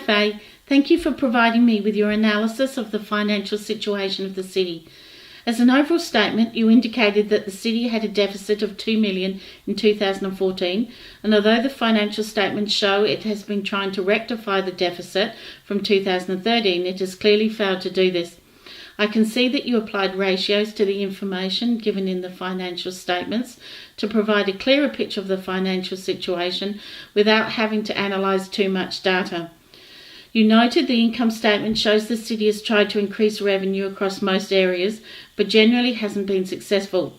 Faye, thank you for providing me with your analysis of the financial situation of the city. As an overall statement, you indicated that the city had a deficit of $2 million in 2014, and although the financial statements show it has been trying to rectify the deficit from 2013, it has clearly failed to do this. I can see that you applied ratios to the information given in the financial statements to provide a clearer picture of the financial situation without having to analyse too much data. You noted the income statement shows the city has tried to increase revenue across most areas, but generally hasn't been successful.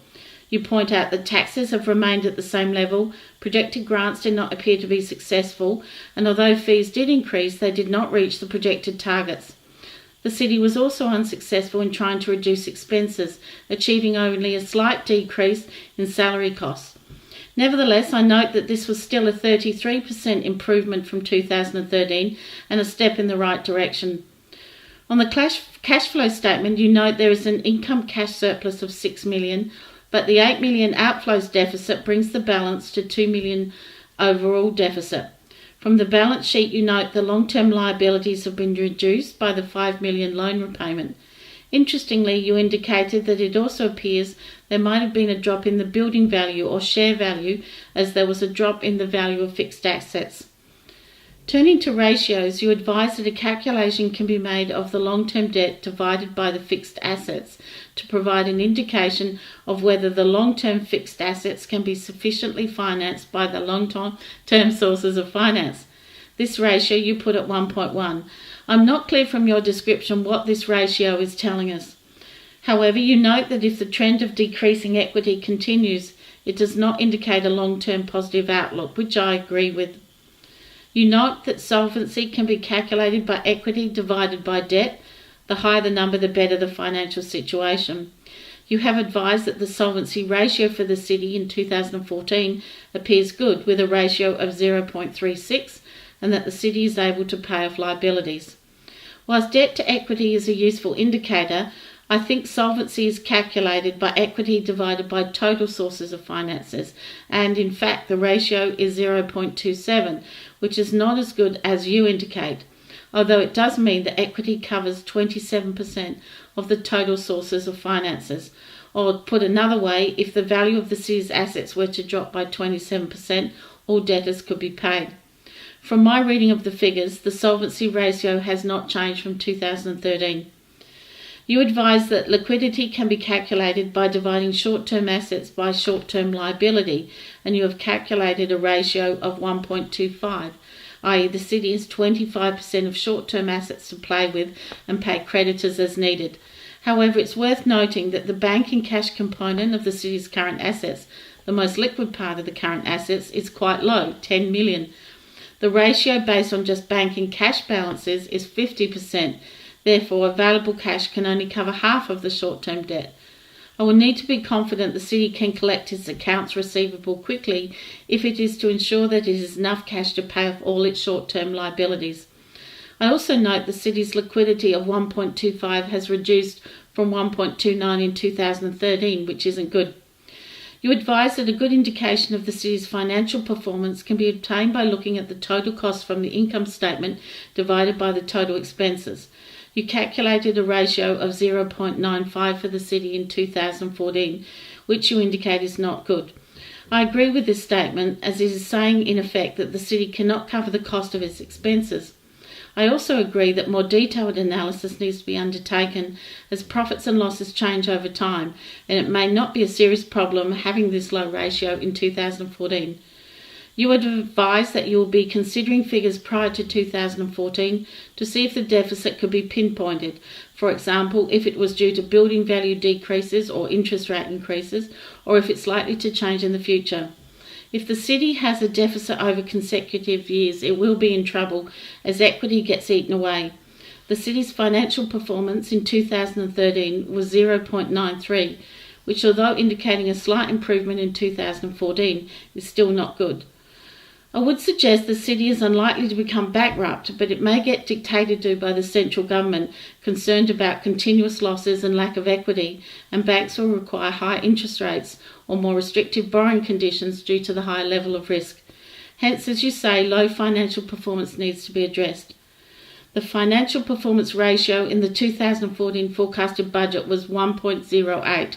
You point out that taxes have remained at the same level, projected grants did not appear to be successful, and although fees did increase, they did not reach the projected targets. The city was also unsuccessful in trying to reduce expenses, achieving only a slight decrease in salary costs. Nevertheless, I note that this was still a 33% improvement from 2013 and a step in the right direction. On the cash flow statement, you note there is an income cash surplus of $6 million, but the $8 million outflows deficit brings the balance to $2 million overall deficit. From the balance sheet, you note the long-term liabilities have been reduced by the $5 million loan repayment. Interestingly, you indicated that it also appears there might have been a drop in the building value or share value, as there was a drop in the value of fixed assets. Turning to ratios, you advise that a calculation can be made of the long-term debt divided by the fixed assets to provide an indication of whether the long-term fixed assets can be sufficiently financed by the long-term sources of finance. This ratio you put at 1.1. I'm not clear from your description what this ratio is telling us. However, you note that if the trend of decreasing equity continues, it does not indicate a long-term positive outlook, which I agree with. You note that solvency can be calculated by equity divided by debt. The higher the number, the better the financial situation. You have advised that the solvency ratio for the city in 2014 appears good, with a ratio of 0.36, and that the city is able to pay off liabilities. Whilst debt to equity is a useful indicator, I think solvency is calculated by equity divided by total sources of finances, and in fact the ratio is 0.27, which is not as good as you indicate, although it does mean that equity covers 27% of the total sources of finances. Or put another way, if the value of the city's assets were to drop by 27%, all debtors could be paid. From my reading of the figures, the solvency ratio has not changed from 2013. You advise that liquidity can be calculated by dividing short-term assets by short-term liability, and you have calculated a ratio of 1.25, i.e. the city has 25% of short-term assets to play with and pay creditors as needed. However, it's worth noting that the bank and cash component of the city's current assets, the most liquid part of the current assets, is quite low, $10 million. The ratio based on just bank and cash balances is 50%. Therefore, available cash can only cover half of the short-term debt. I will need to be confident the city can collect its accounts receivable quickly if it is to ensure that it has enough cash to pay off all its short-term liabilities. I also note the city's liquidity of 1.25 has reduced from 1.29 in 2013, which isn't good. You advise that a good indication of the city's financial performance can be obtained by looking at the total cost from the income statement divided by the total expenses. You calculated a ratio of 0.95 for the city in 2014, which you indicate is not good. I agree with this statement, as it is saying in effect that the city cannot cover the cost of its expenses. I also agree that more detailed analysis needs to be undertaken, as profits and losses change over time, and it may not be a serious problem having this low ratio in 2014. You would advise that you will be considering figures prior to 2014 to see if the deficit could be pinpointed. For example, if it was due to building value decreases or interest rate increases, or if it's likely to change in the future. If the city has a deficit over consecutive years, it will be in trouble as equity gets eaten away. The city's financial performance in 2013 was 0.93, which, although indicating a slight improvement in 2014, is still not good. I would suggest the city is unlikely to become bankrupt, but it may get dictated to by the central government, concerned about continuous losses and lack of equity, and banks will require higher interest rates or more restrictive borrowing conditions due to the higher level of risk. Hence, as you say, low financial performance needs to be addressed. The financial performance ratio in the 2014 forecasted budget was 1.08,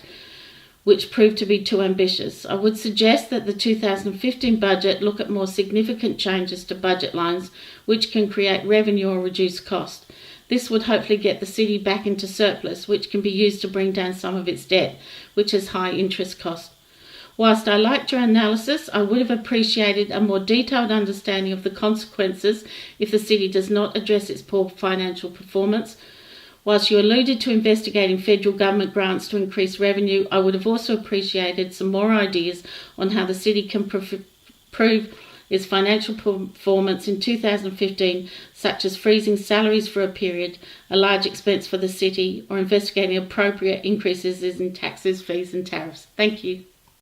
which proved to be too ambitious. I would suggest that the 2015 budget look at more significant changes to budget lines which can create revenue or reduce cost. This would hopefully get the city back into surplus, which can be used to bring down some of its debt, which has high interest cost. Whilst I liked your analysis, I would have appreciated a more detailed understanding of the consequences if the city does not address its poor financial performance. Whilst you alluded to investigating federal government grants to increase revenue, I would have also appreciated some more ideas on how the city can improve its financial performance in 2015, such as freezing salaries for a period, a large expense for the city, or investigating appropriate increases in taxes, fees and tariffs. Thank you.